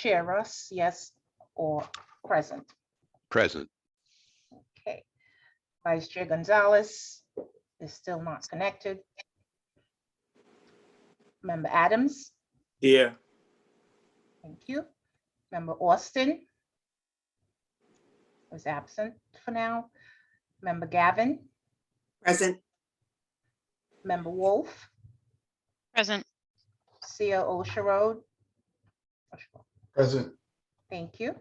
Chair Russ, yes or present? Present. Okay. Vice Chair Gonzalez is still not connected. Member Adams? Here. Thank you. Member Austin is absent for now. Member Gavin? Present. Member Wolf? Present. COO Sherrod? Present. Thank you.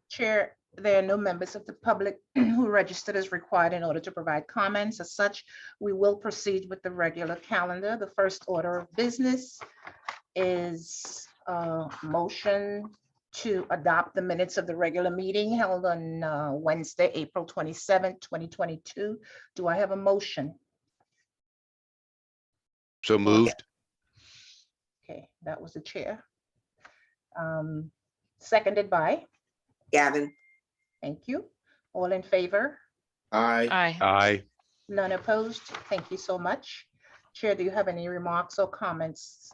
Chair, there are no members of the public who registered as required in order to provide comments. As such, we will proceed with the regular calendar. The first order of business is a motion to adopt the minutes of the regular meeting held on Wednesday, April 27th, 2022. Do I have a motion? So moved. Okay, that was the chair. Seconded by, Gavin. thank you. All in favor? Aye. Aye. Aye. None opposed? Thank you so much. Chair, do you have any remarks or comments?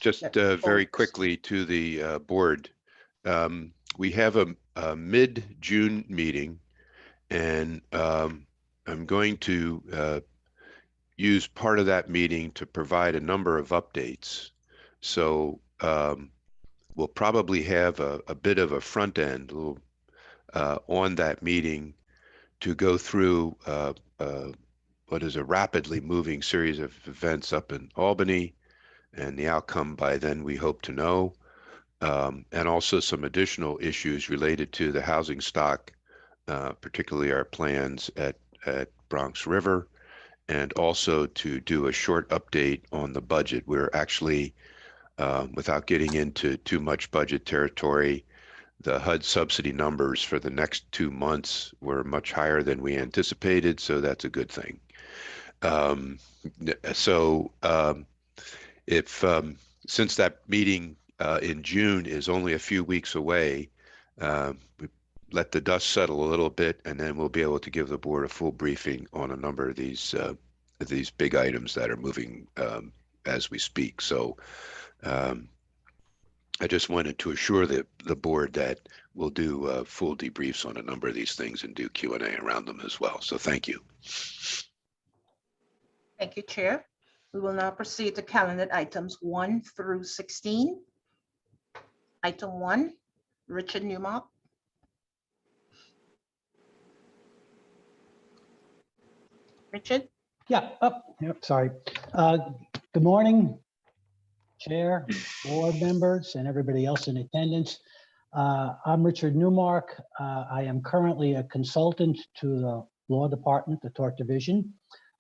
Just That's very folks. quickly to the board. We have a mid-June meeting, and I'm going to use part of that meeting to provide a number of updates. So we'll probably have a bit of a front end on that meeting to go through what is a rapidly moving series of events up in Albany, and the outcome by then we hope to know, and also some additional issues related to the housing stock, particularly our plans at Bronx River, and also to do a short update on the budget. We're actually, without getting into too much budget territory, the HUD subsidy numbers for the next 2 months were much higher than we anticipated, so that's a good thing. Since that meeting in June is only a few weeks away, we let the dust settle a little bit, and then we'll be able to give the board a full briefing on a number of these big items that are moving as we speak. So I just wanted to assure the board that we'll do full debriefs on a number of these things and do Q&A around them as well. So thank you. Thank you, Chair. We will now proceed to calendar items 1 through 16. Item 1, Richard Newmark. Richard? Yeah, sorry. Good morning, Chair, board members, and everybody else in attendance. I'm Richard Newmark. I am currently a consultant to the Law Department, the Tort Division.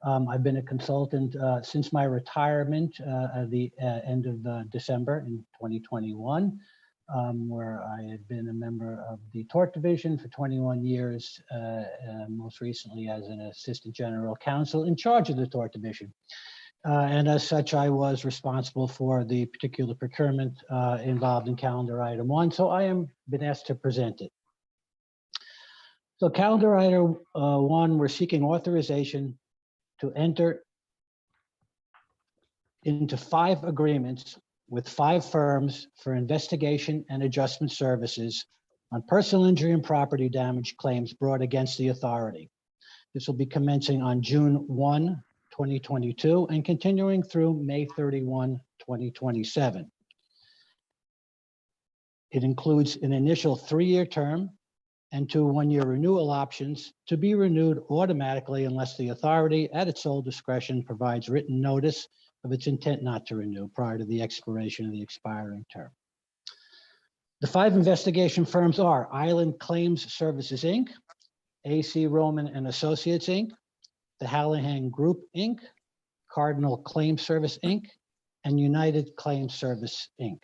I've been a consultant since my retirement at the end of December in 2021, where I had been a member of the Tort Division for 21 years, most recently as an Assistant General Counsel in charge of the Tort Division. And as such, I was responsible for the particular procurement involved in calendar item 1. So I am been asked to present it. So calendar item 1, we're seeking authorization to enter into 5 agreements with 5 firms for investigation and adjustment services on personal injury and property damage claims brought against the authority. This will be commencing on June 1, 2022 and continuing through May 31, 2027. It includes an initial 3-year term and 2 one-year renewal options to be renewed automatically unless the authority at its sole discretion provides written notice of its intent not to renew prior to the expiration of the expiring term. The 5 investigation firms are Island Claims Services, Inc., AC Roman and Associates, Inc., the Hallahan Group, Inc., Cardinal Claim Service, Inc., and United Claim Service, Inc.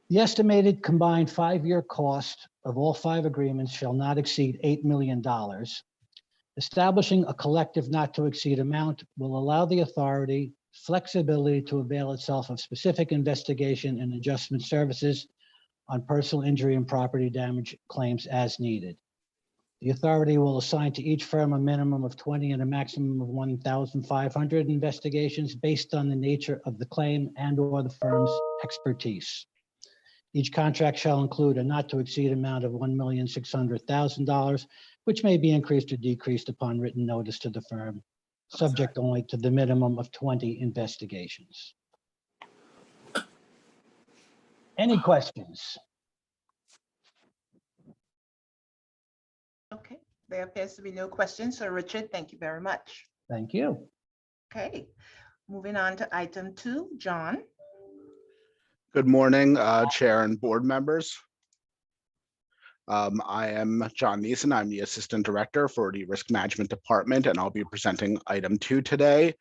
The estimated combined 5-year cost of all 5 agreements shall not exceed $8 million. Establishing a collective not to exceed amount will allow the authority flexibility to avail itself of specific investigation and adjustment services on personal injury and property damage claims as needed. The authority will assign to each firm a minimum of 20 and a maximum of 1,500 investigations based on the nature of the claim and/or the firm's expertise. Each contract shall include a not to exceed amount of $1,600,000, which may be increased or decreased upon written notice to the firm, subject only to the minimum of 20 investigations. Any questions? Okay, there appears to be no questions. So Richard, thank you very much. Thank you. Okay, moving on to item 2, John. Good morning, Chair and board members. I am John Neeson. I'm the Assistant Director for the Risk Management Department, and I'll be presenting item 2 today.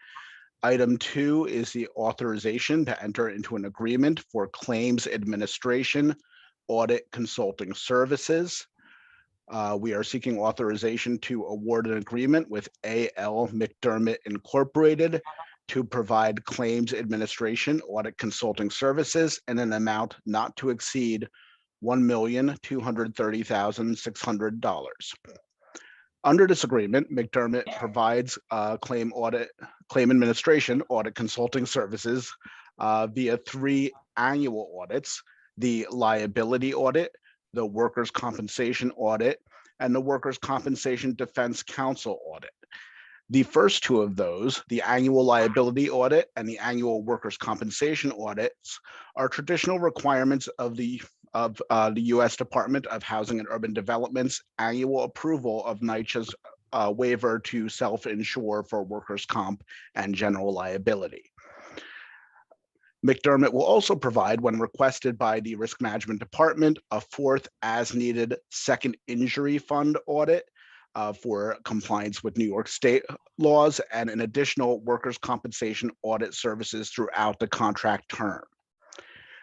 Item 2 is the authorization to enter into an agreement for claims administration audit consulting services. We are seeking authorization to award an agreement with A.L. McDermott Incorporated to provide claims administration audit consulting services in an amount not to exceed $1,230,600. Under this agreement, McDermott provides claim administration audit consulting services via 3 annual audits: the liability audit, the workers' compensation audit, and the workers' compensation defense counsel audit. The first 2 of those, the annual liability audit and the annual workers' compensation audits, are traditional requirements of the U.S. Department of Housing and Urban Development's annual approval of NYCHA's waiver to self-insure for workers' comp and general liability. McDermott will also provide, when requested by the Risk Management Department, a 4th as-needed second injury fund audit for compliance with New York State laws, and an additional workers' compensation audit services throughout the contract term.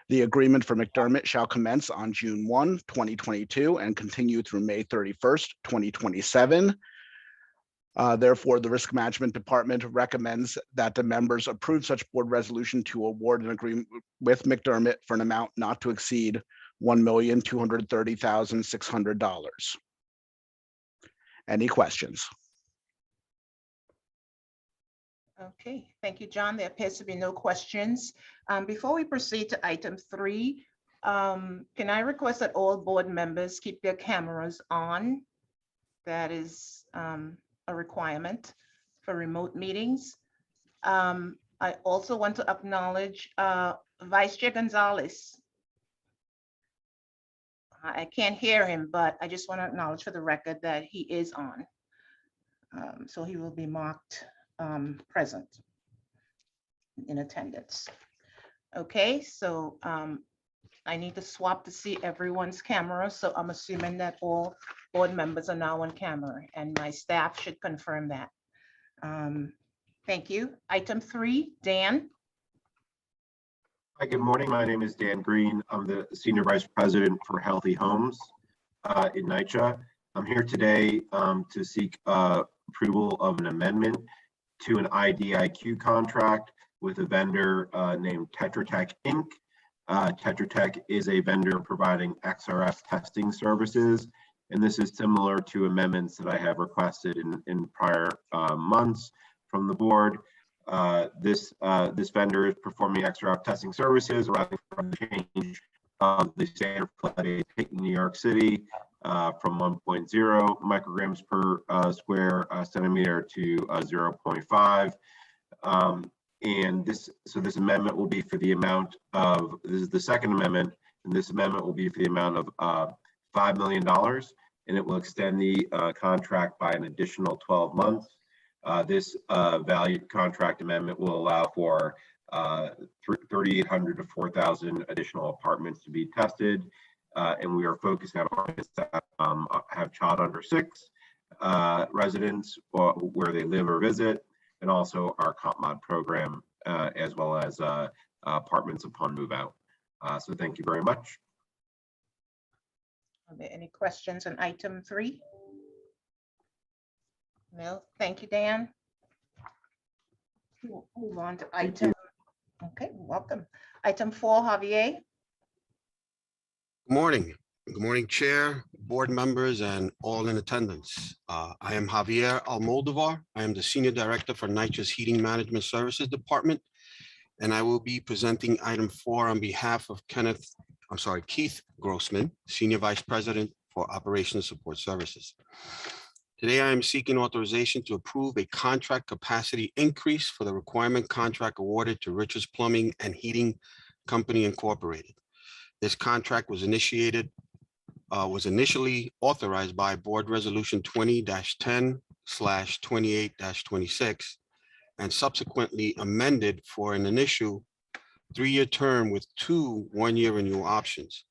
The agreement for McDermott shall commence on June 1, 2022 and continue through May 31st, 2027. Therefore, the Risk Management Department recommends that the members approve such board resolution to award an agreement with McDermott for an amount not to exceed $1,230,600. Any questions? Okay, thank you, John. There appears to be no questions. Before we proceed to item 3, can I request that all board members keep their cameras on? That is a requirement for remote meetings. I also want to acknowledge Vice Chair Gonzalez. I can't hear him, but I just want to acknowledge for the record that he is on. So he will be marked present in attendance. Okay, so I need to swap to see everyone's camera. So I'm assuming that all board members are now on camera, and my staff should confirm that. Thank you. Item 3, Dan. Hi, good morning. My name is Dan Green. I'm the Senior Vice President for Healthy Homes in NYCHA. I'm here today to seek approval of an amendment to an IDIQ contract with a vendor named Tetra Tech Inc. Tetra Tech is a vendor providing XRF testing services, and this is similar to amendments that I have requested in prior months from the board. This vendor is performing XRF testing services around the change of the standard flood in New York City from 1.0 micrograms per square centimeter to 0.5. And this amendment will be for the amount of, this is the second amendment, and this amendment will be for the amount of $5 million, and it will extend the contract by an additional 12 months. This value contract amendment will allow for 3,800 to 4,000 additional apartments to be tested, and we are focusing on apartments that have child under 6 residents or where they live or visit, and also our comp mod program, as well as apartments upon move out. So thank you very much. Are there any questions on item 3? No, thank you, Dan. We'll move on to item. Okay, welcome. Item 4, Javier. Good morning. Good morning, Chair, board members, and all in attendance. I am Javier Almodovar. I am the Senior Director for NYCHA's Heating Management Services Department, and I will be presenting item 4 on behalf of Keith Grossman, Senior Vice President for Operations Support Services. Today, I am seeking authorization to approve a contract capacity increase for the requirement contract awarded to Richards Plumbing and Heating Company Incorporated. This contract was initially authorized by Board Resolution 20-10/28-26 and subsequently amended for an initial 3-year term with 2 one-year renewal options.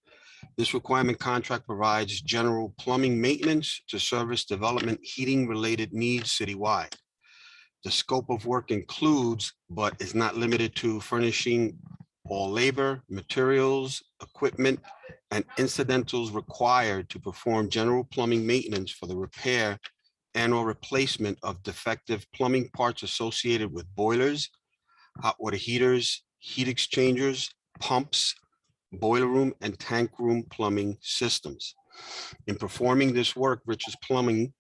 This requirement contract provides general plumbing maintenance to service development heating-related needs citywide. The scope of work includes, but is not limited to, furnishing all labor, materials, equipment, and incidentals required to perform general plumbing maintenance for the repair and/or replacement of defective plumbing parts associated with boilers, hot water heaters, heat exchangers, pumps, boiler room, and tank room plumbing systems. In performing this work, Richards Plumbing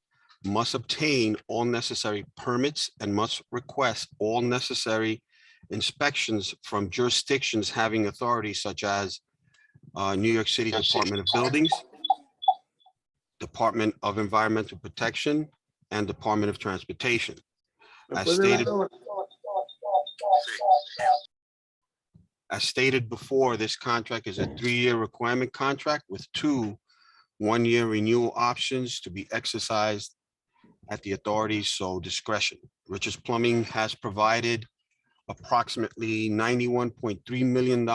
must obtain all necessary permits and must request all necessary inspections from jurisdictions having authority such as New York City Department of Buildings, Department of Environmental Protection, and Department of Transportation. As stated before, this contract is a 3-year requirement contract with 2 one-year renewal options to be exercised at the authority's sole discretion. Richards Plumbing has provided approximately $91.3 million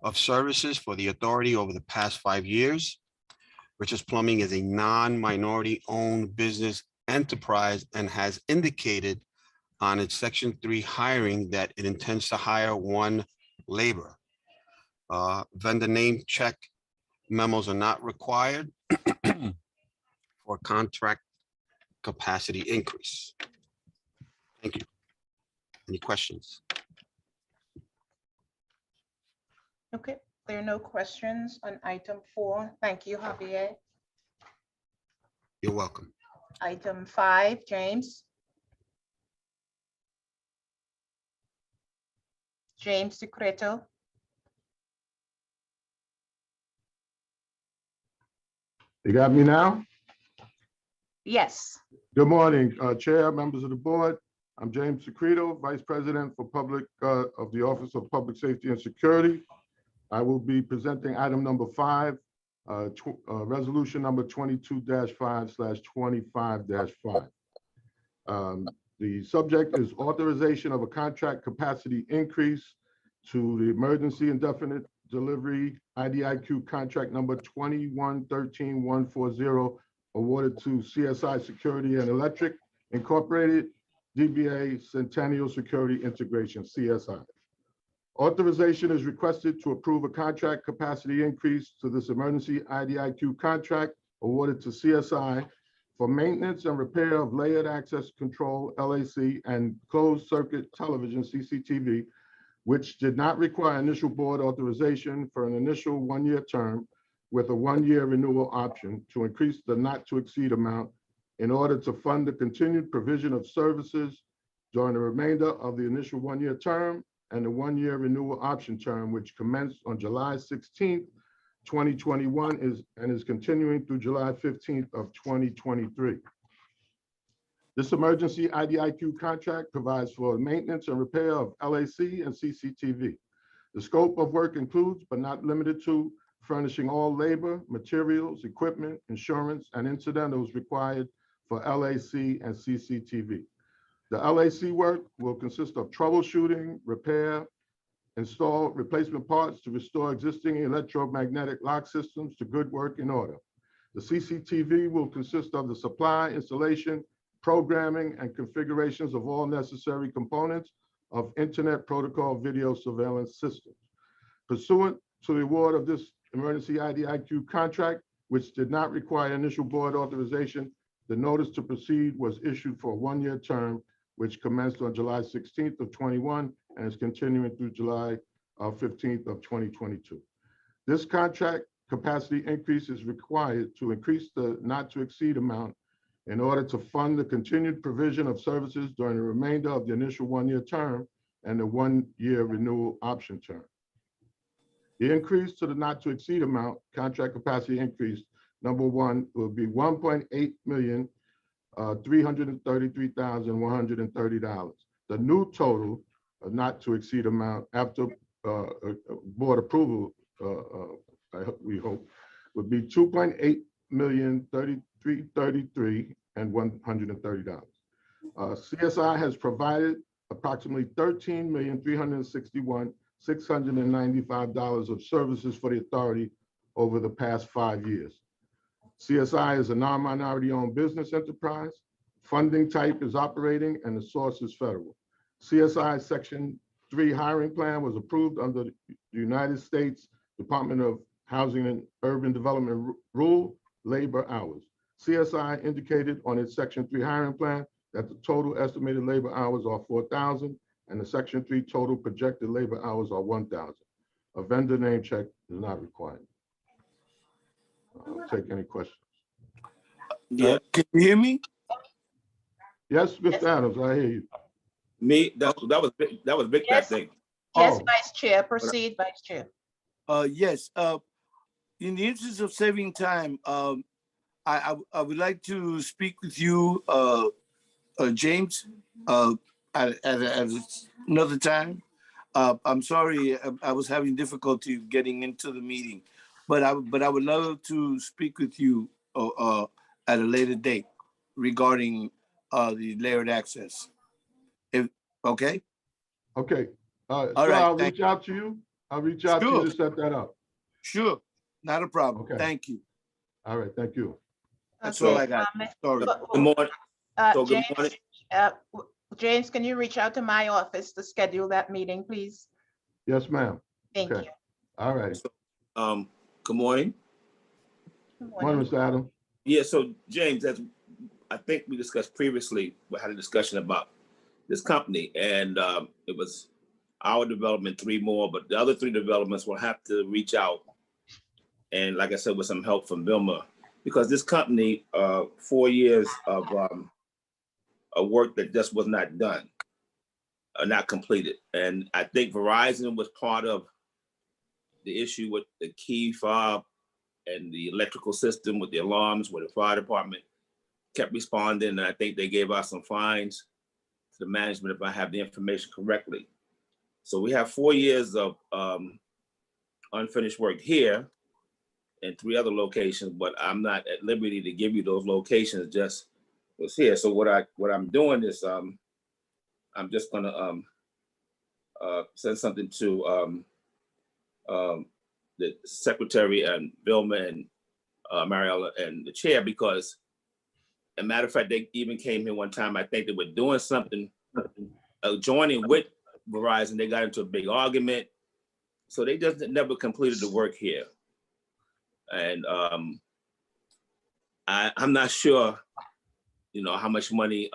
of services for the authority over the past 5 years. Richards Plumbing is a non-minority owned business enterprise and has indicated on its Section 3 hiring that it intends to hire 1 laborer. Vendor name check memos are not required for contract capacity increase. Thank you. Any questions? Okay, there are no questions on item 4. Thank you, Javier. You're welcome. Item 5, James. James Secreto. You got me now? Yes. Good morning, Chair, members of the board. I'm James Secreto, Vice President for Public of the Office of Public Safety and Security. I will be presenting item number 5, resolution number 22-5/25-5. The subject is authorization of a contract capacity increase to the Emergency Indefinite Delivery IDIQ contract number 21-13-140 awarded to CSI Security and Electric Incorporated, DBA Centennial Security Integration, CSI. Authorization is requested to approve a contract capacity increase to this emergency IDIQ contract awarded to CSI for maintenance and repair of layered access control, LAC, and closed circuit television, CCTV, which did not require initial board authorization for an initial 1-year term with a 1-year renewal option to increase the not to exceed amount in order to fund the continued provision of services during the remainder of the initial 1-year term and the 1-year renewal option term, which commenced on July 16th, 2021 is continuing through July 15th of 2023. This emergency IDIQ contract provides for maintenance and repair of LAC and CCTV. The scope of work includes, but not limited to, furnishing all labor, materials, equipment, insurance, and incidentals required for LAC and CCTV. The LAC work will consist of troubleshooting, repair, install replacement parts to restore existing electromagnetic lock systems to good working order. The CCTV will consist of the supply, installation, programming, and configurations of all necessary components of Internet Protocol video surveillance systems. Pursuant to the award of this emergency IDIQ contract, which did not require initial board authorization, the notice to proceed was issued for a 1-year term, which commenced on July 16th of 21 and is continuing through July 15th of 2022. This contract capacity increase is required to increase the not to exceed amount in order to fund the continued provision of services during the remainder of the initial 1-year term and the 1-year renewal option term. The increase to the not to exceed amount, contract capacity increase, number one, will be $1,333,130. The new total not to exceed amount after board approval, we hope, would be $2.8,033,130. CSI has provided approximately $13,361,695 of services for the authority over the past 5 years. CSI is a non-minority owned business enterprise. Funding type is operating and the source is federal. CSI Section 3 hiring plan was approved under the United States Department of Housing and Urban Development rule, labor hours. CSI indicated on its Section 3 hiring plan that the total estimated labor hours are 4,000 and the Section 3 total projected labor hours are 1,000. A vendor name check is not required. I'll take any questions. Yeah, can you hear me? Yes, Mr. Adams, I hear you. Me, that was Victor, I Yes. think. Yes, Oh. Vice Chair, proceed, Vice Chair. Yes, in the interest of saving time, I would like to speak with you, James, at another time. I'm sorry, I was having difficulty getting into the meeting, but I would love to speak with you at a later date regarding the layered access. Okay? Okay. All So right, I'll thank reach out to you. I'll reach out to you Sure. to set that up. Sure, not a problem. Okay. Thank you. All right, thank you. That's Okay, all I got. Sorry. Good morning. So good James, morning. James, can you reach out to my office to schedule that meeting, please? Yes, ma'am. Thank Okay. you. All right. Good morning. Good Morning, morning. Mr. Adams. Yeah, so James, as I think we discussed previously, we had a discussion about this company, and it was our development, 3 more, but the other 3 developments will have to reach out. And like I said, with some help from Vilma, because this company, 4 years of work that just was not done, not completed. And I think Verizon was part of the issue with the key fob and the electrical system with the alarms, where the fire department kept responding. And I think they gave us some fines to the management, if I have the information correctly. So we have 4 years of unfinished work here and 3 other locations, but I'm not at liberty to give you those locations, just was here. So what I'm doing is I'm just gonna send something to the secretary and Vilma and Mariella and the chair, because as a matter of fact, they even came here one time. I think they were doing something, joining with Verizon. They got into a big argument. So they just never completed the work here. And I'm not sure, how much money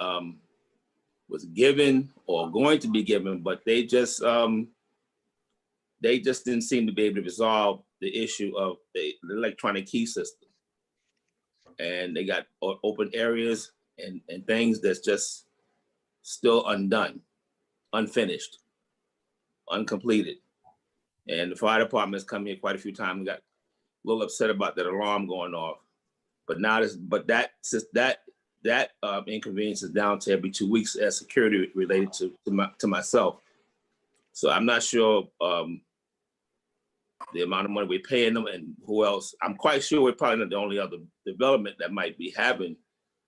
was given or going to be given, but they just didn't seem to be able to resolve the issue of the electronic key system. And they got open areas and things that's just still undone, unfinished, uncompleted. And the fire department's come here quite a few times, got a little upset about that alarm going off. But now that inconvenience is down to every 2 weeks as security related to myself. So I'm not sure the amount of money we're paying them and who else. I'm quite sure we're probably not the only other development that might be having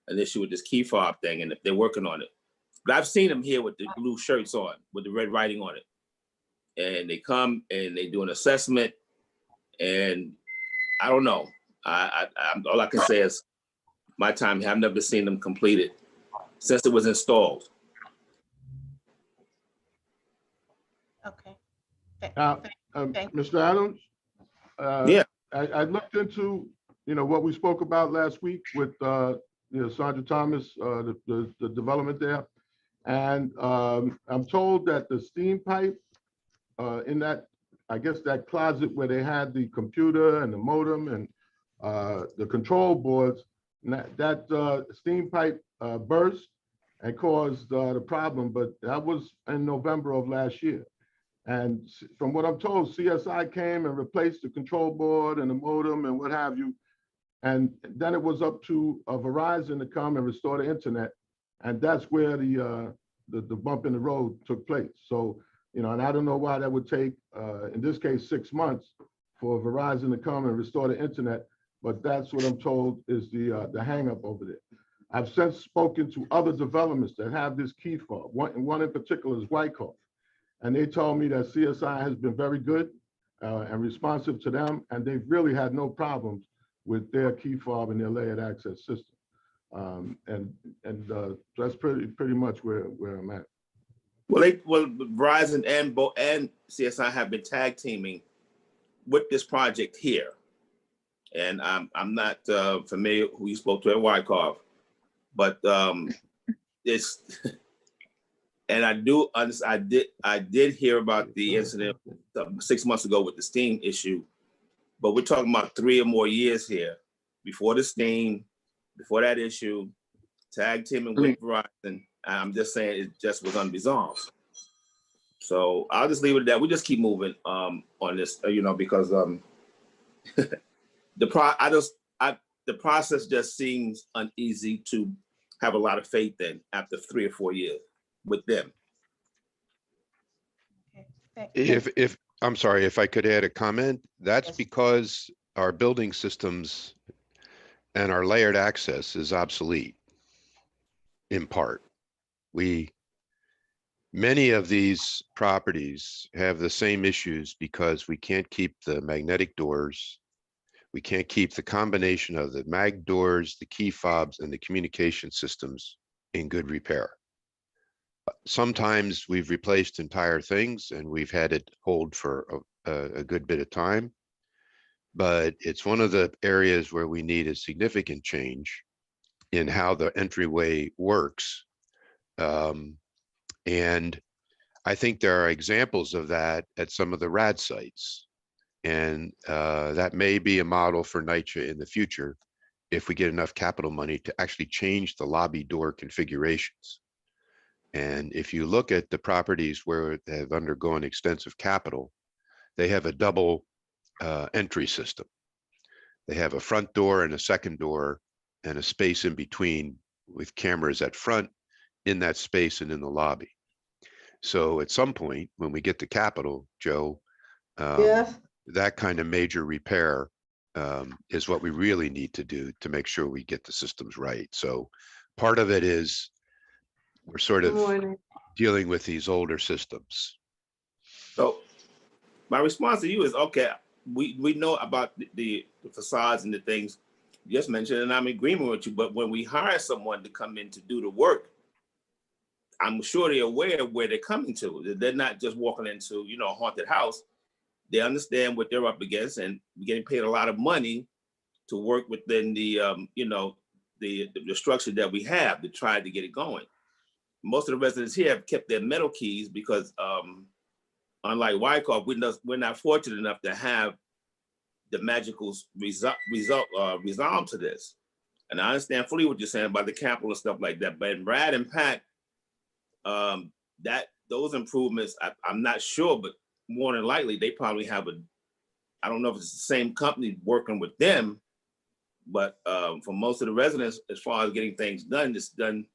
an issue with this key fob thing, and if they're working on it. But I've seen them here with the blue shirts on, with the red writing on it. And they come and they do an assessment, and I don't know. All I can say is my time, I've never seen them completed since it was installed. Okay. Mr. Adams? Yeah. I looked into, what we spoke about last week with, Sandra Thomas, the development there. And I'm told that the steam pipe in that, I guess that closet where they had the computer and the modem and the control boards, that steam pipe burst and caused the problem, but that was in November of last year. And from what I'm told, CSI came and replaced the control board and the modem and what have you. And then it was up to Verizon to come and restore the internet. And that's where the bump in the road took place. So, you know, and I don't know why that would take, in this case, 6 months for Verizon to come and restore the internet, but that's what I'm told is the hang up over there. I've since spoken to other developments that have this key fob. One in particular is Wyckoff. And they told me that CSI has been very good and responsive to them, and they've really had no problems with their key fob and their layered access system. That's pretty much where I'm at. Well, Verizon and CSI have been tag teaming with this project here, and I'm not familiar who you spoke to at Wyckoff, but it's. And I did hear about the incident 6 months ago with the steam issue, but we're talking about 3 or more years here before the steam, before that issue, tag teaming with Verizon. I'm just saying it just was unresolved. So I'll just leave it at that. We just keep moving on this, you know, because the process just seems uneasy to have a lot of faith in after 3 or 4 years with them. If I'm sorry, if I could add a comment, that's Yes. because our building systems and our layered access is obsolete in part. Many of these properties have the same issues because we can't keep the magnetic doors. We can't keep the combination of the mag doors, the key fobs, and the communication systems in good repair. Sometimes we've replaced entire things and we've had it hold for a good bit of time, but it's one of the areas where we need a significant change in how the entryway works. And I think there are examples of that at some of the RAD sites. And that may be a model for NYCHA in the future if we get enough capital money to actually change the lobby door configurations. And if you look at the properties where they have undergone extensive capital, they have a double entry system. They have a front door and a second door and a space in between with cameras at front in that space and in the lobby. So at some point, when we get the capital, Joe, that kind of major repair is what we really need to do to make sure we get the systems right. So part of it is we're sort of dealing with these older systems. So my response to you is, okay, we know about the facades and the things you just mentioned, and I'm in agreement with you, but when we hire someone to come in to do the work, I'm sure they're aware of where they're coming to. They're not just walking into, you know, a haunted house. They understand what they're up against, and getting paid a lot of money to work within the, you know, the structure that we have to try to get it going. Most of the residents here have kept their metal keys because, unlike Wyckoff, we're not fortunate enough to have the magical resolve to this. And I understand fully what you're saying about the capital and stuff like that. But in Brad and Pat, those improvements, I'm not sure, but more than likely they probably have I don't know if it's the same company working with them, but for most of the residents, as far as getting things done, it's done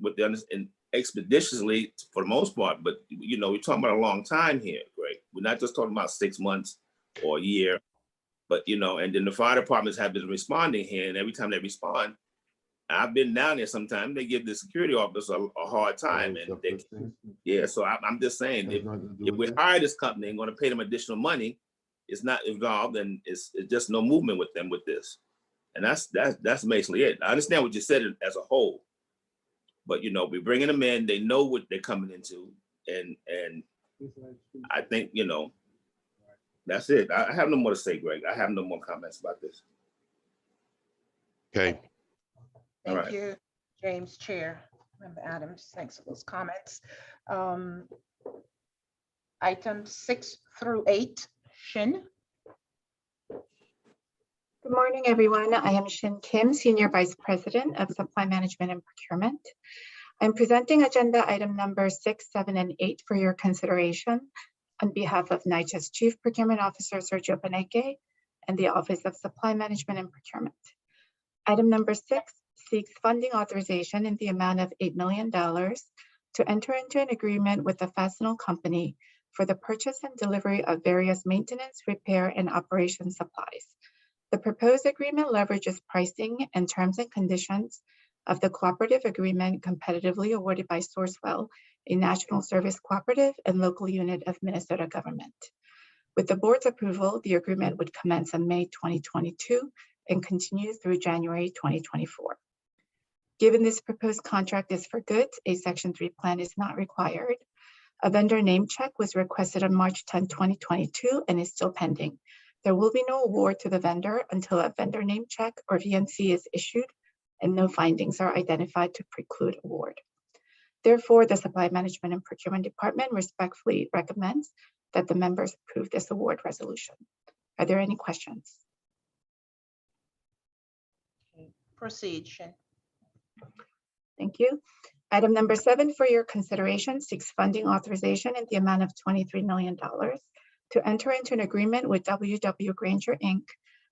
with them and expeditiously for the most part. But you know, we're talking about a long time here, Greg. We're not just talking about 6 months or a year, but you know, and then the fire departments have been responding here, and every time they respond, I've been down there sometimes, they give the security officer a hard time. And yeah, so I'm just saying, if we hire this company and going to pay them additional money, it's not involved, and it's just no movement with them with this. And that's basically it. I understand what you said as a whole, but you know, we're bringing them in, they know what they're coming into, and I think, you know, that's it. I have no more to say, Greg. I have no more comments about this. Okay. Thank you, James, Chair. Member Adams, thanks for those comments. Items 6 through 8. Shin. Good morning, everyone. I am Shin Kim, Senior Vice President of Supply Management and Procurement. I'm presenting agenda item number 6, 7, and 8 for your consideration on behalf of NYCHA's Chief Procurement Officer, Sergio Beneke, and the Office of Supply Management and Procurement. Item number 6 seeks funding authorization in the amount of $8 million to enter into an agreement with the Fastenal Company for the purchase and delivery of various maintenance, repair, and operation supplies. The proposed agreement leverages pricing and terms and conditions of the cooperative agreement competitively awarded by Sourcewell, a national service cooperative and local unit of Minnesota government. With the board's approval, the agreement would commence in May 2022 and continue through January 2024. Given this proposed contract is for goods, a Section 3 plan is not required. A vendor name check was requested on March 10, 2022 and is still pending. There will be no award to the vendor until a vendor name check or VNC is issued and no findings are identified to preclude award. Therefore, the Supply Management and Procurement Department respectfully recommends that the members approve this award resolution. Are there any questions? Proceed, Shin. Thank you. Item number 7 for your consideration seeks funding authorization in the amount of $23 million to enter into an agreement with W.W. Grainger, Inc.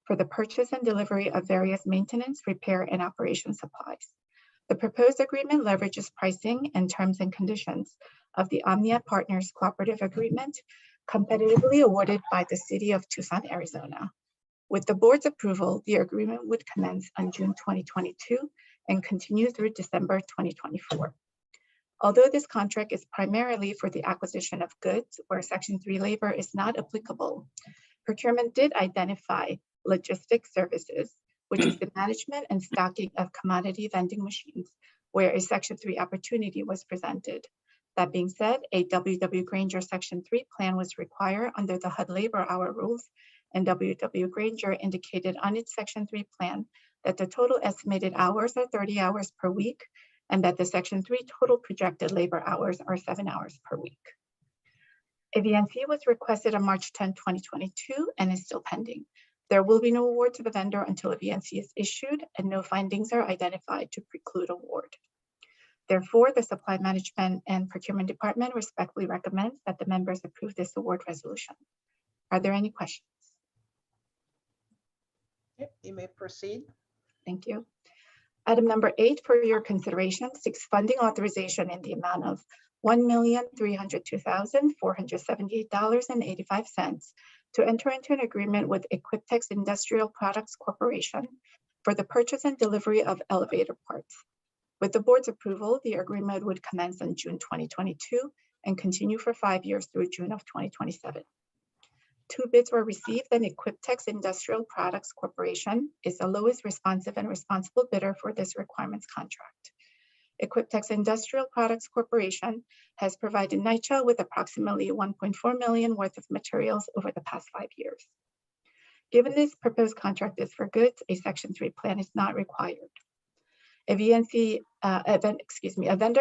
for the purchase and delivery of various maintenance, repair, and operation supplies. The proposed agreement leverages pricing and terms and conditions of the Omnia Partners Cooperative Agreement competitively awarded by the City of Tucson, Arizona. With the board's approval, the agreement would commence on June 2022 and continue through December 2024. Although this contract is primarily for the acquisition of goods where Section 3 labor is not applicable, procurement did identify logistics services, which is the management and stocking of commodity vending machines, where a Section 3 opportunity was presented. That being said, a W.W. Grainger Section 3 plan was required under the HUD labor hour rules, and W.W. Grainger indicated on its Section 3 plan that the total estimated hours are 30 hours per week, and that the Section 3 total projected labor hours are 7 hours per week. A VNC was requested on March 10, 2022, and is still pending. There will be no award to the vendor until a VNC is issued and no findings are identified to preclude award. Therefore, the Supply Management and Procurement Department respectfully recommends that the members approve this award resolution. Are there any questions? Yep, you may proceed. Thank you. Item number 8 for your consideration seeks funding authorization in the amount of $1,302,478.85 to enter into an agreement with Equiptex Industrial Products Corporation for the purchase and delivery of elevator parts. With the board's approval, the agreement would commence in June 2022 and continue for 5 years through June of 2027. 2 bids were received, and Equiptex Industrial Products Corporation is the lowest responsive and responsible bidder for this requirements contract. Equiptex Industrial Products Corporation has provided NYCHA with approximately $1.4 million worth of materials over the past 5 years. Given this proposed contract is for goods, a Section 3 plan is not required. A vendor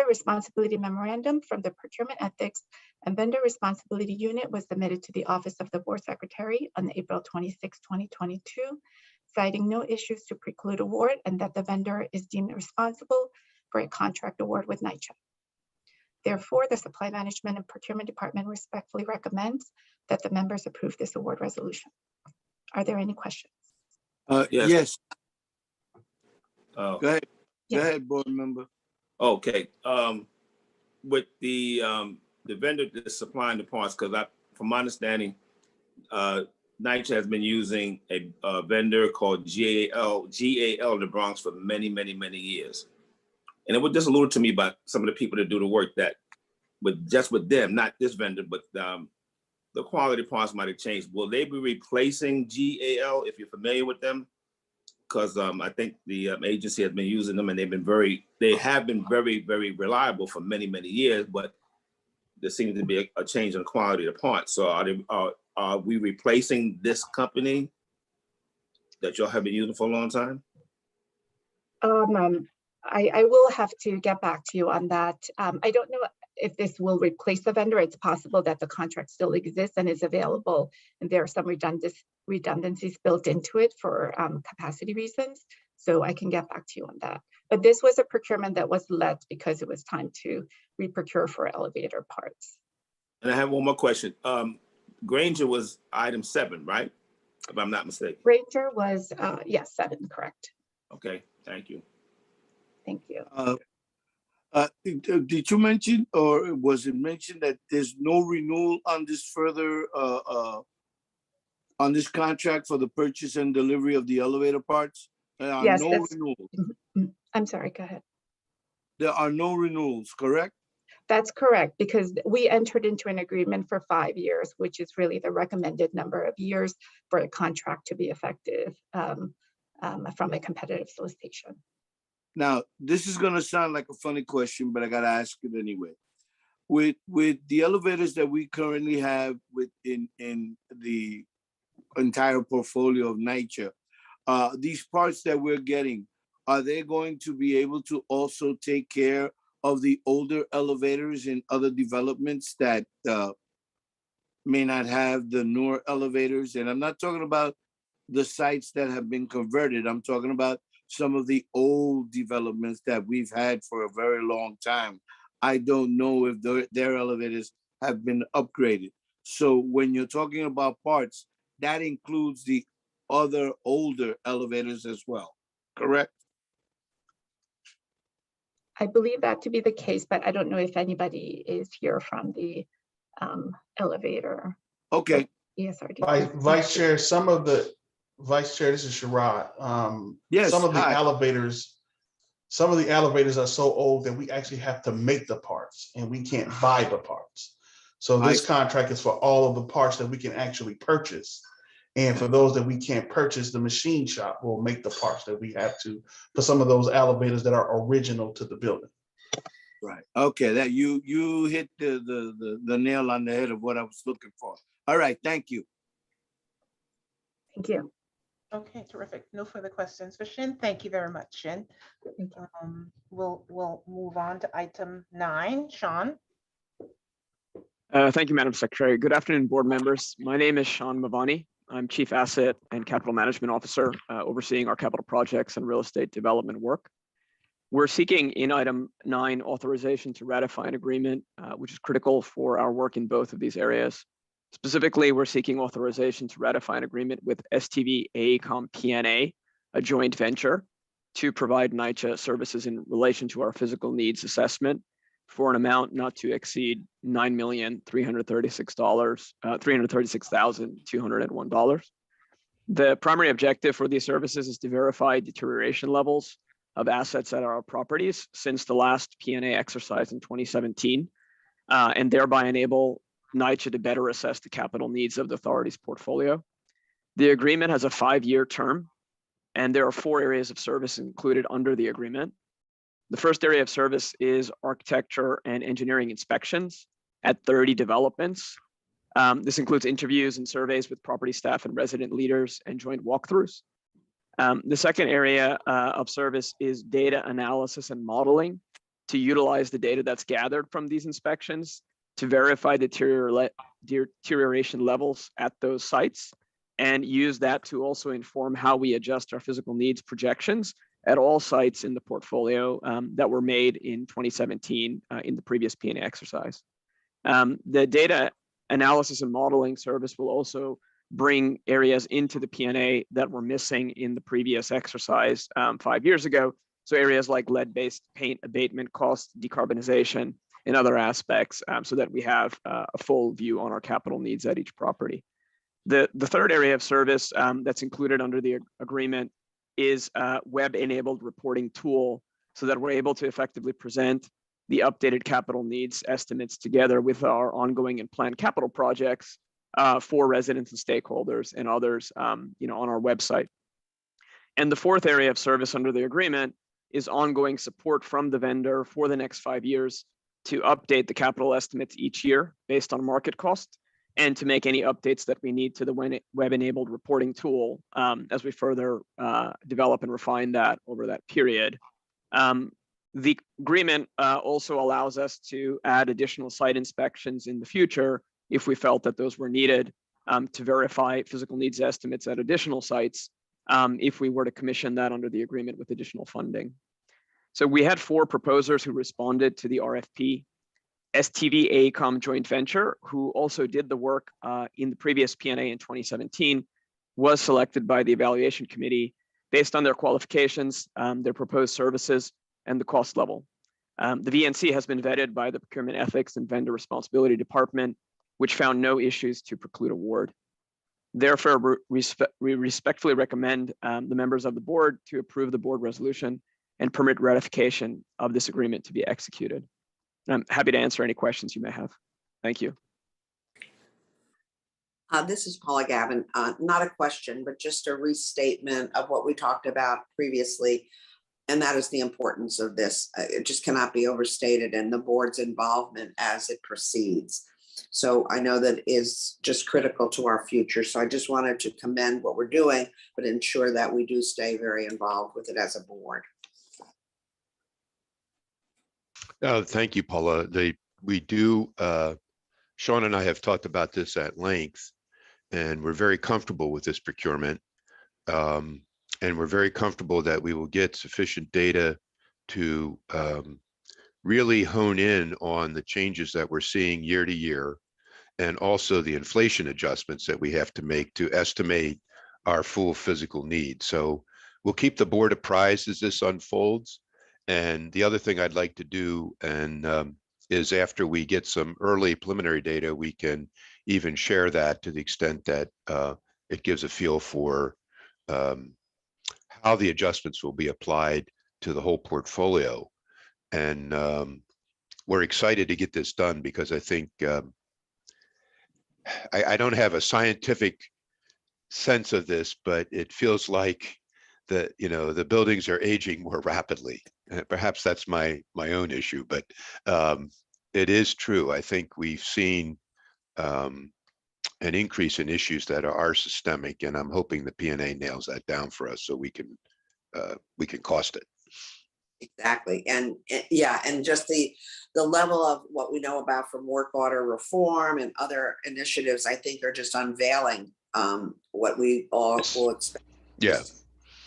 responsibility memorandum from the Procurement Ethics and Vendor Responsibility Unit was submitted to the Office of the Board Secretary on April 26, 2022, citing no issues to preclude award and that the vendor is deemed responsible for a contract award with NYCHA. Therefore, the Supply Management and Procurement Department respectfully recommends that the members approve this award resolution. Are there any questions? Yes. Oh, Go ahead. Yes. Go ahead, board member. okay. With the vendor that's supplying the parts, because from my understanding, NYCHA has been using a vendor called GAL in the Bronx for many, many, many years. And it was just alluded to me by some of the people that do the work that with them, not this vendor, but the quality parts might have changed. Will they be replacing GAL if you're familiar with them? Because I think the agency has been using them and they have been very, very reliable for many, many years, but there seems to be a change in the quality of the parts. So are we replacing this company that y'all have been using for a long time? I will have to get back to you on that. I don't know. if this will replace the vendor, it's possible that the contract still exists and is available, and there are some redundancies built into it for capacity reasons. So I can get back to you on that. But this was a procurement that was let because it was time to re-procure for elevator parts. And I have one more question. Granger was item 7, right? If I'm not mistaken. Ranger was, yes, 7, correct. Okay, thank you. Thank you. Did you mention, or was it mentioned that there's no renewal on this further, on this contract for the purchase and delivery of the elevator parts? There are Yes, no that's- renewals. I'm sorry, go ahead. There are no renewals, correct? That's correct, because we entered into an agreement for 5 years, which is really the recommended number of years for a contract to be effective from a competitive solicitation. Now, this is gonna sound like a funny question, but I gotta ask it anyway. With the elevators that we currently have within the entire portfolio of NYCHA, these parts that we're getting, are they going to be able to also take care of the older elevators in other developments that may not have the newer elevators? And I'm not talking about the sites that have been converted. I'm talking about some of the old developments that we've had for a very long time. I don't know if their elevators have been upgraded. So when you're talking about parts, that includes the other older elevators as well, correct? I believe that to be the case, but I don't know if anybody is here from the elevator. Okay, ESRD. Vice Chair, Vice Chair, this is Sherrod. yes, Some of the hi. elevators are so old that we actually have to make the parts and we can't buy the parts. So I this see. contract is for all of the parts that we can actually purchase. And for those that we can't purchase, the machine shop will make the parts that we have to, for some of those elevators that are original to the building. Right. Okay, that you hit the nail on the head of what I was looking for. All right, thank you. Thank you. Okay, terrific. No further questions for Shin. Thank you very much, Shin. We'll move on to item 9. Sean? Thank you, Madam Secretary. Good afternoon, board members. My name is Sean Mavani. I'm Chief Asset and Capital Management Officer, overseeing our capital projects and real estate development work. We're seeking in item 9 authorization to ratify an agreement, which is critical for our work in both of these areas. Specifically, we're seeking authorization to ratify an agreement with STV AECOM PNA, a joint venture, to provide NYCHA services in relation to our physical needs assessment for an amount not to exceed $9,336,201. The primary objective for these services is to verify deterioration levels of assets at our properties since the last PNA exercise in 2017, and thereby enable NYCHA to better assess the capital needs of the authority's portfolio. The agreement has a 5-year term, and there are 4 areas of service included under the agreement. The first area of service is architecture and engineering inspections at 30 developments. This includes interviews and surveys with property staff and resident leaders and joint walkthroughs. The second area of service is data analysis and modeling to utilize the data that's gathered from these inspections to verify deterioration levels at those sites and use that to also inform how we adjust our physical needs projections at all sites in the portfolio that were made in 2017 in the previous PNA exercise. The data analysis and modeling service will also bring areas into the PNA that were missing in the previous exercise 5 years ago. So areas like lead-based paint abatement cost, decarbonization, and other aspects so that we have a full view on our capital needs at each property. The third area of service that's included under the agreement is a web-enabled reporting tool so that we're able to effectively present the updated capital needs estimates together with our ongoing and planned capital projects for residents and stakeholders and others on our website. And the fourth area of service under the agreement is ongoing support from the vendor for the next 5 years to update the capital estimates each year based on market cost and to make any updates that we need to the web-enabled reporting tool as we further develop and refine that over that period. The agreement also allows us to add additional site inspections in the future if we felt that those were needed to verify physical needs estimates at additional sites if we were to commission that under the agreement with additional funding. So we had 4 proposers who responded to the RFP. STV AECOM joint venture, who also did the work in the previous P&A in 2017, was selected by the evaluation committee based on their qualifications, their proposed services, and the cost level. The VNC has been vetted by the Procurement Ethics and Vendor Responsibility Department, which found no issues to preclude award. Therefore, we respectfully recommend the members of the board to approve the board resolution and permit ratification of this agreement to be executed. I'm happy to answer any questions you may have. Thank you. This is Paula Gavin. Not a question, but just a restatement of what we talked about previously. And that is the importance of this. It just cannot be overstated, and the board's involvement as it proceeds. So I know that is just critical to our future. So I just wanted to commend what we're doing, but ensure that we do stay very involved with it as a board. Thank you, Paula. We do, Sean and I have talked about this at length, and we're very comfortable with this procurement. And we're very comfortable that we will get sufficient data to really hone in on the changes that we're seeing year to year, and also the inflation adjustments that we have to make to estimate our full physical needs. So we'll keep the board apprised as this unfolds. And the other thing I'd like to do is after we get some early preliminary data, we can even share that to the extent that it gives a feel for how the adjustments will be applied to the whole portfolio. And we're excited to get this done because I think I don't have a scientific sense of this, but it feels like the buildings are aging more rapidly. Perhaps that's my own issue, but it is true. I think we've seen an increase in issues that are systemic, and I'm hoping the P&A nails that down for us so we can cost it. Exactly. And yeah, and just the level of what we know about from work order reform and other initiatives, I think are just unveiling what we all will expect. Yeah.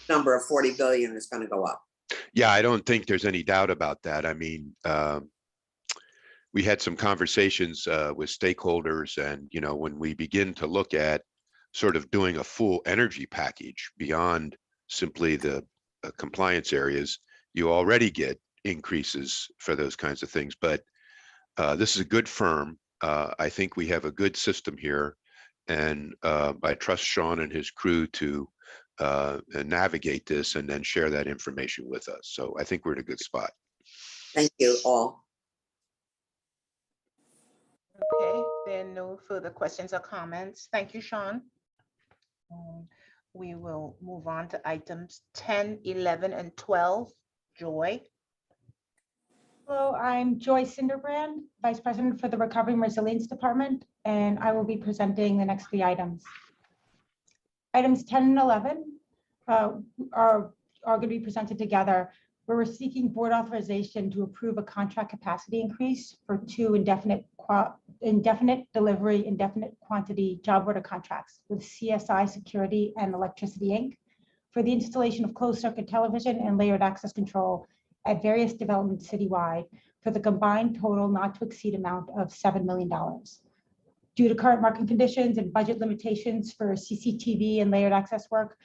Number of 40 billion is going to go up. Yeah, I don't think there's any doubt about that. I mean, we had some conversations with stakeholders, and when we begin to look at sort of doing a full energy package beyond simply the compliance areas, you already get increases for those kinds of things. But this is a good firm. I think we have a good system here, and I trust Sean and his crew to navigate this and then share that information with us. So I think we're in a good spot. Thank you all. Okay, there are no further questions or comments. Thank you, Sean. We will move on to items 10, 11, and 12. Joy. Hello, I'm Joy Cinderbrand, Vice President for the Recovery and Resilience Department, and I will be presenting the next 3 items. Items 10 and 11 are going to be presented together, where we're seeking board authorization to approve a contract capacity increase for 2 indefinite delivery, indefinite quantity job order contracts with CSI Security and Electricity Inc. for the installation of closed circuit television and layered access control at various developments citywide for the combined total not to exceed amount of $7 million. Due to current market conditions and budget limitations for CCTV and layered access work,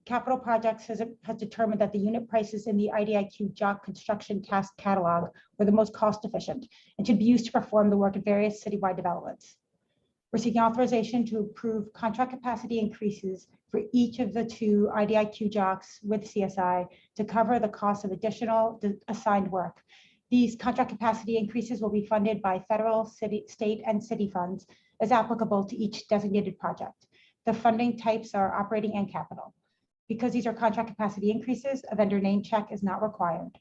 Capital Projects has determined that the unit prices in the IDIQ job construction task catalog were the most cost efficient and should be used to perform the work at various citywide developments. We're seeking authorization to approve contract capacity increases for each of the 2 IDIQ jobs with CSI to cover the cost of additional assigned work. These contract capacity increases will be funded by federal, state, and city funds as applicable to each designated project. The funding types are operating and capital. Because these are contract capacity increases, a vendor name check is not required.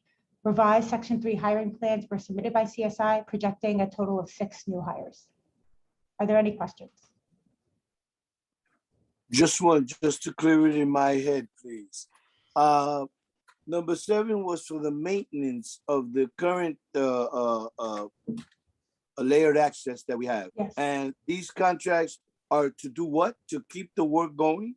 Revised Section 3 hiring plans were submitted by CSI, projecting a total of 6 new hires. Are there any questions? Just to clear it in my head, please. Number 7 was for the maintenance of the current layered access that we have. Yes. And these contracts are to do what? To keep the work going?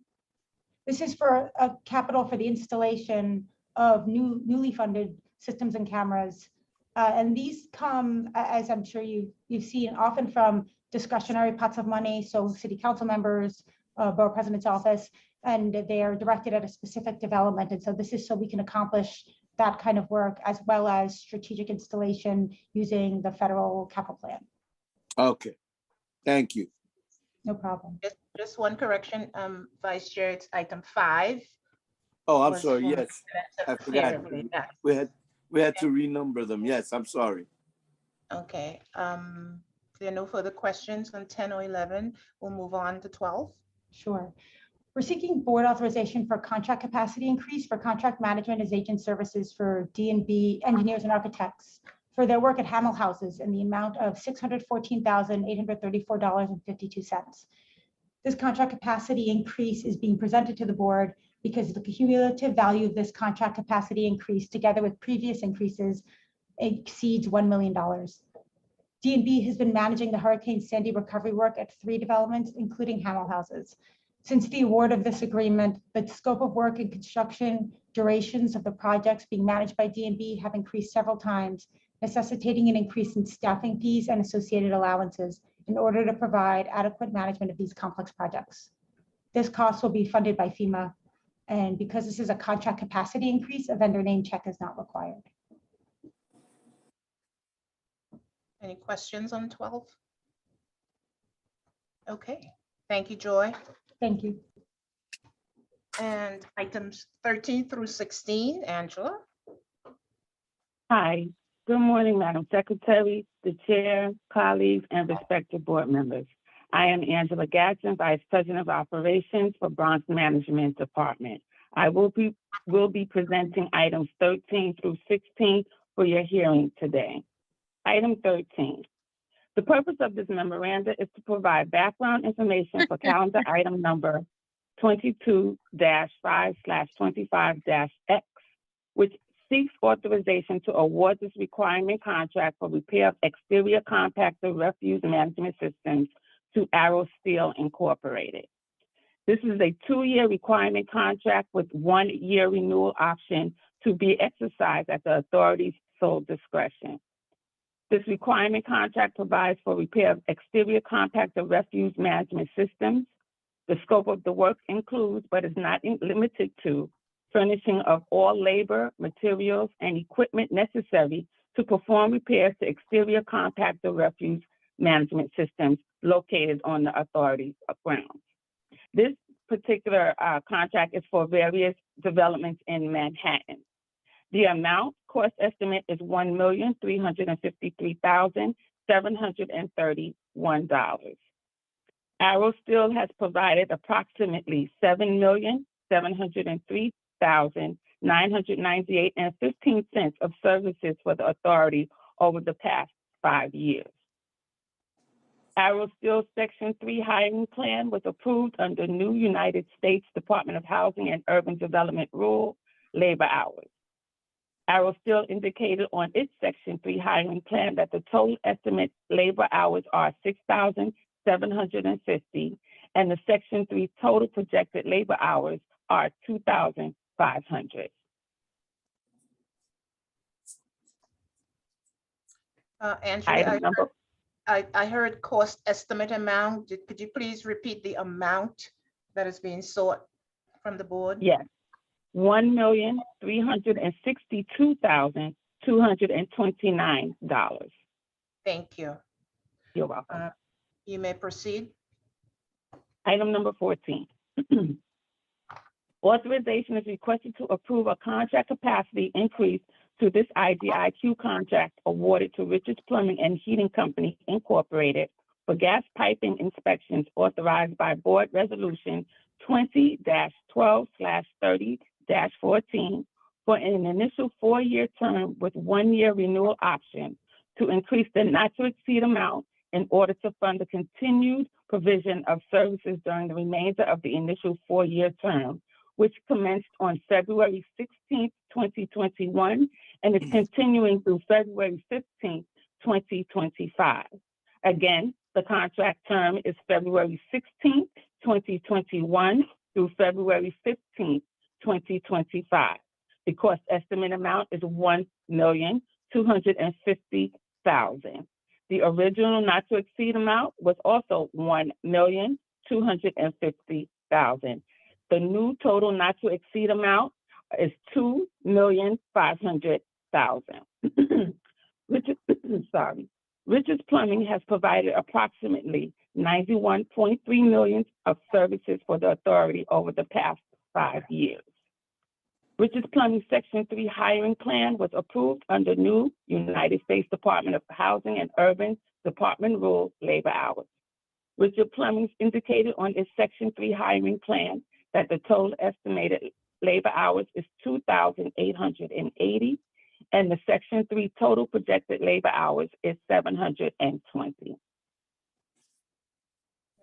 This is for a capital for the installation of newly funded systems and cameras. And these come, as I'm sure you've seen, often from discretionary pots of money. So city council members, borough president's office, and they are directed at a specific development. And so this is so we can accomplish that kind of work as well as strategic installation using the federal capital plan. Okay, thank you. No problem. Just one correction, Vice Chair, it's item 5. Oh, I'm was sorry, for yes, I forgot. clearly that. We had to renumber them. Yes, I'm sorry. Okay, if there are no further questions on 10 or 11, we'll move on to 12. Sure. We're seeking board authorization for contract capacity increase for contract management as agent services for D&B engineers and architects for their work at Hamel Houses in the amount of $614,834.52. This contract capacity increase is being presented to the board because the cumulative value of this contract capacity increase together with previous increases exceeds $1 million. D&B has been managing the Hurricane Sandy recovery work at 3 developments, including Hamel Houses. Since the award of this agreement, the scope of work and construction durations of the projects being managed by D&B have increased several times, necessitating an increase in staffing fees and associated allowances in order to provide adequate management of these complex projects. This cost will be funded by FEMA, and because this is a contract capacity increase, a vendor name check is not required. Any questions on 12? Okay, thank you, Joy. Thank you. And items 13 through 16, Angela. Hi, good morning, Madam Secretary, the Chair, colleagues, and respected board members. I am Angela Gatson, Vice President of Operations for Bronx Management Department. I will be presenting items 13 through 16 for your hearing today. Item 13. The purpose of this memoranda is to provide background information for calendar item number 22-5/25-X, which seeks authorization to award this requirement contract for repair of exterior compactor refuse management systems to Arrow Steel Incorporated. This is a 2-year requirement contract with 1-year renewal option to be exercised at the authority's sole discretion. This requirement contract provides for repair of exterior compactor refuse management systems. The scope of the work includes, but is not limited to, furnishing of all labor, materials, and equipment necessary to perform repairs to exterior compactor refuse management systems located on the authority's grounds. This particular contract is for various developments in Manhattan. The cost estimate is $1,353,731. Arrow Steel has provided approximately $7,703,998.15 of services for the authority over the past 5 years. Arrow Steel Section 3 hiring plan was approved under new United States Department of Housing and Urban Development rule, labor hours. Arrow Steel indicated on its Section 3 hiring plan that the total estimate labor hours are 6,750, and the Section 3 total projected labor hours are 2,500. Angela, I heard cost estimate amount. Could you please repeat the amount that is being sought from the board? Yes, $1,362,229. Thank you. You're welcome. You may proceed. Item number 14. Authorization is requested to approve a contract capacity increase to this IDIQ contract awarded to Richards Plumbing and Heating Company, Incorporated, for gas piping inspections authorized by Board Resolution 20-12/30-14 for an initial 4-year term with 1-year renewal option to increase the not to exceed amount in order to fund the continued provision of services during the remainder of the initial 4-year term, which commenced on February 16th, 2021, and is continuing through February 15th, 2025. Again, the contract term is February 16th, 2021 through February 15th, 2025. The cost estimate amount is $1,250,000. The original not to exceed amount was also $1,250,000. The new total not to exceed amount is $2,500,000. Richards Plumbing has provided approximately $91.3 million of services for the authority over the past 5 years. Richards Plumbing Section 3 hiring plan was approved under new United States Department of Housing and Urban Department rule labor hours. Richards Plumbing indicated on its Section 3 hiring plan that the total estimated labor hours is 2,880, and the Section 3 total projected labor hours is 720.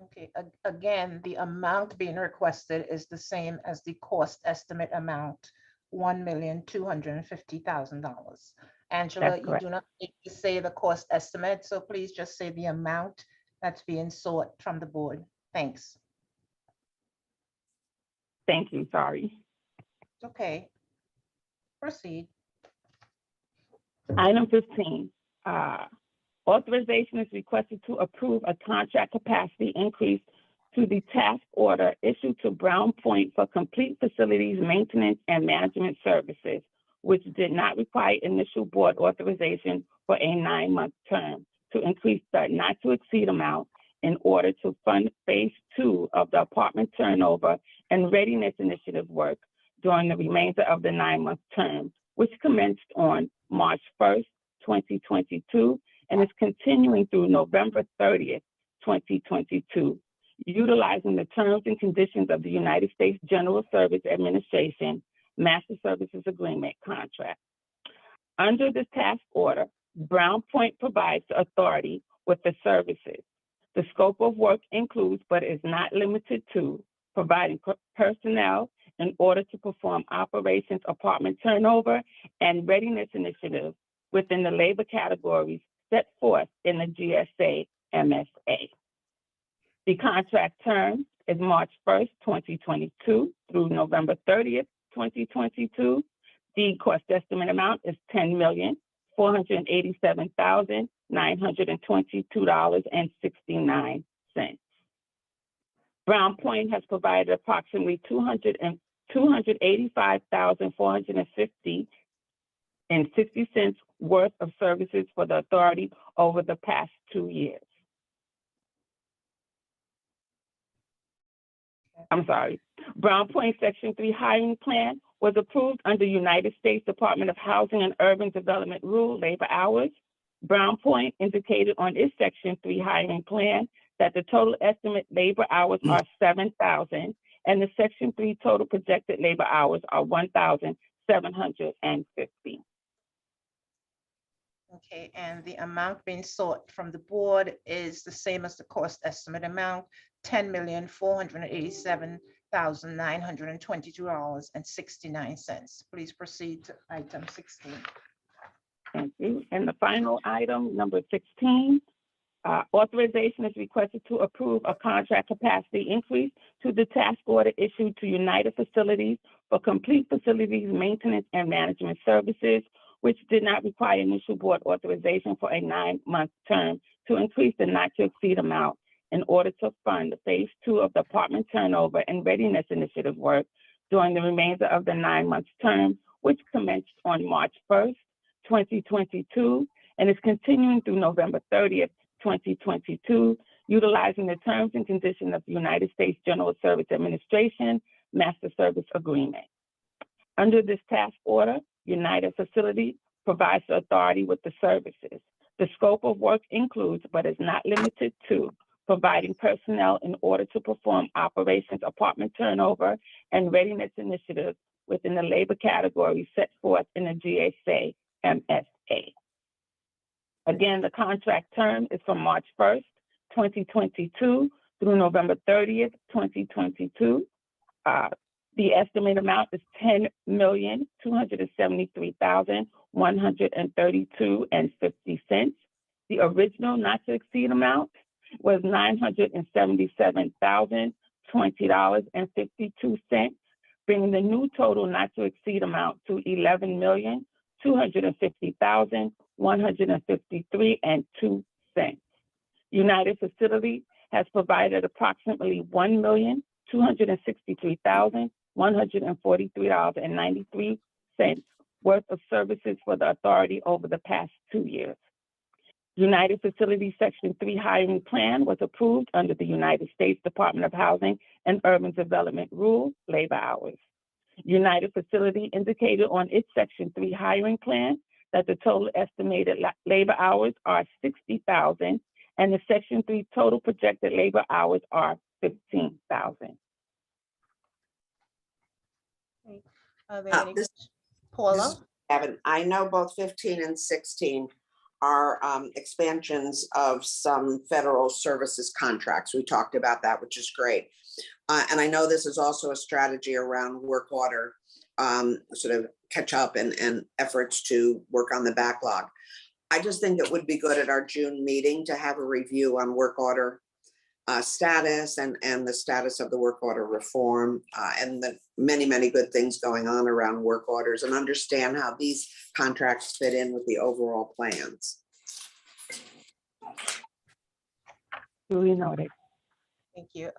Okay, again, the amount being requested is the same as the cost estimate amount, $1,250,000. Angela, you do not need to say the cost estimate, so please just say the amount that's being sought from the board. Thanks. Thank you, sorry. Okay, proceed. Item 15, authorization is requested to approve a contract capacity increase to the task order issued to Brown Point for complete facilities maintenance and management services, which did not require initial board authorization for a 9-month term to increase the not to exceed amount in order to fund phase 2 of the apartment turnover and readiness initiative work during the remainder of the 9-month term, which commenced on March 1st, 2022, and is continuing through November 30th, 2022, utilizing the terms and conditions of the United States General Service Administration Master Services Agreement contract. Under this task order, Brown Point provides the authority with the services. The scope of work includes, but is not limited to, providing personnel in order to perform operations, apartment turnover, and readiness initiatives within the labor categories set forth in the GSA MSA. The contract term is March 1st, 2022 through November 30th, 2022. The cost estimate amount is $10,487,922.69. Brown Point has provided approximately $285,450.60 worth of services for the authority over the past 2 years. Brown Point Section 3 hiring plan was approved under United States Department of Housing and Urban Development rule labor hours. Brown Point indicated on its Section 3 hiring plan that the total estimate labor hours are 7,000 and the Section 3 total projected labor hours are 1,750. Okay, and the amount being sought from the board is the same as the cost estimate amount, $10,487,922.69. Please proceed to item 16. Thank you. And the final item, number 16, authorization is requested to approve a contract capacity increase to the task order issued to United Facilities for complete facilities maintenance and management services, which did not require initial board authorization for a 9-month term to increase the not to exceed amount in order to fund phase 2 of the apartment turnover and readiness initiative work during the remainder of the 9-month term, which commenced on March 1st, 2022, and is continuing through November 30th, 2022, utilizing the terms and conditions of the United States General Service Administration Master Service Agreement. Under this task order, United Facility provides the authority with the services. The scope of work includes, but is not limited to, providing personnel in order to perform operations, apartment turnover, and readiness initiatives within the labor category set forth in the GSA MSA. Again, the contract term is from March 1st, 2022 through November 30th, 2022. The estimated amount is $10,273,132.50. The original not to exceed amount was $977,020.52, bringing the new total not to exceed amount to $11,250,153.02. United Facility has provided approximately $1,263,143.93 worth of services for the authority over the past 2 years. United Facility Section 3 hiring plan was approved under the United States Department of Housing and Urban Development Rule, labor hours. United Facility indicated on its Section 3 hiring plan that the total estimated labor hours are 60,000 and the Section 3 total projected labor hours are 15,000. Are there any questions? Paula? Evan, I know both 15 and 16 are expansions of some federal services contracts. We talked about that, which is great. And I know this is also a strategy around work order, sort of catch up and efforts to work on the backlog. I just think it would be good at our June meeting to have a review on work order status and the status of the work order reform and the many good things going on around work orders, and understand how these contracts fit in with the overall plans. Duly noted. Thank you.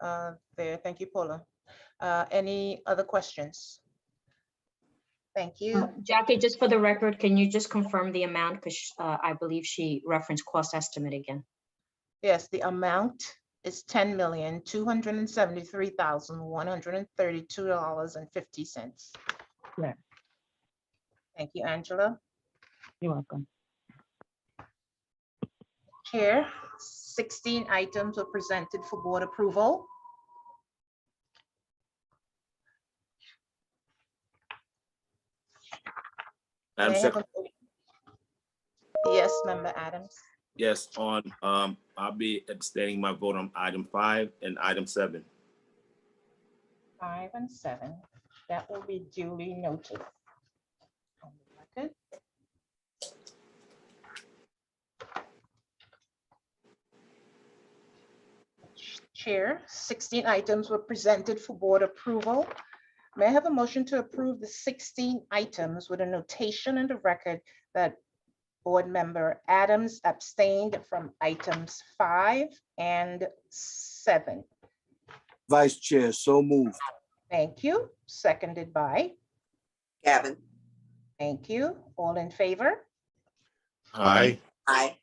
Thank you, Paula. Any other questions? Thank you. Jackie, just for the record, can you just confirm the amount? Because I believe she referenced cost estimate again. Yes, the amount is $10,273,132.50. Yeah. Thank you, Angela. You're welcome. Chair, 16 items were presented for board approval. Madam May I have Secretary, Yes, Member Adams. yes, on, I'll be abstaining my vote on item 5 and item 7. 5 and 7, that will be duly noted. On the record. Chair, 16 items were presented for board approval. May I have a motion to approve the 16 items with a notation in the record that board member Adams abstained from items 5 and 7? Vice Chair, so moved. Thank you. Seconded by? Gavin? Thank you. All in favor? Aye. Aye.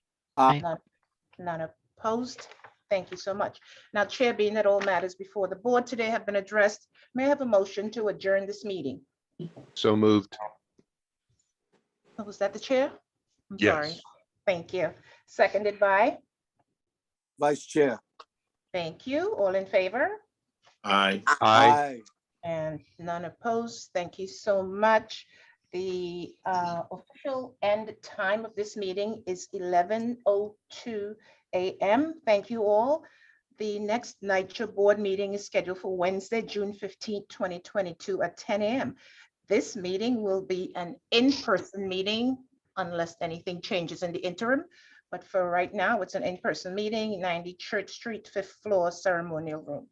None opposed. Thank you so much. Now, Chair, being that all matters before the board today have been addressed, may I have a motion to adjourn this meeting? So moved. Oh, was that the chair? I'm Yes. sorry. Thank you. Seconded by? Vice Chair. Thank you. All in favor? Aye. Aye. And none opposed. Thank you so much. The official end time of this meeting is 11:02 a.m. Thank you all. The next NYCHA board meeting is scheduled for Wednesday, June 15th, 2022 at 10 a.m. This meeting will be an in-person meeting unless anything changes in the interim. But for right now, it's an in-person meeting, 90 Church Street, 5th floor, ceremonial room.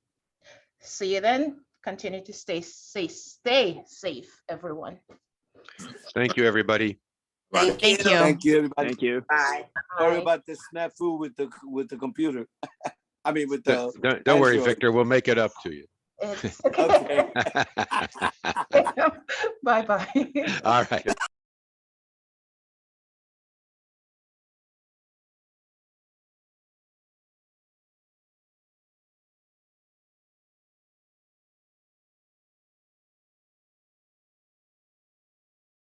See you then. Continue to stay safe, everyone. Thank you, everybody. Thank you. Thank you, everybody. Thank you. Bye. Sorry Bye. about the snafu with the computer. I mean, with the. Don't worry, Android. Victor. We'll make it up to you. It's Okay. Bye-bye. All right.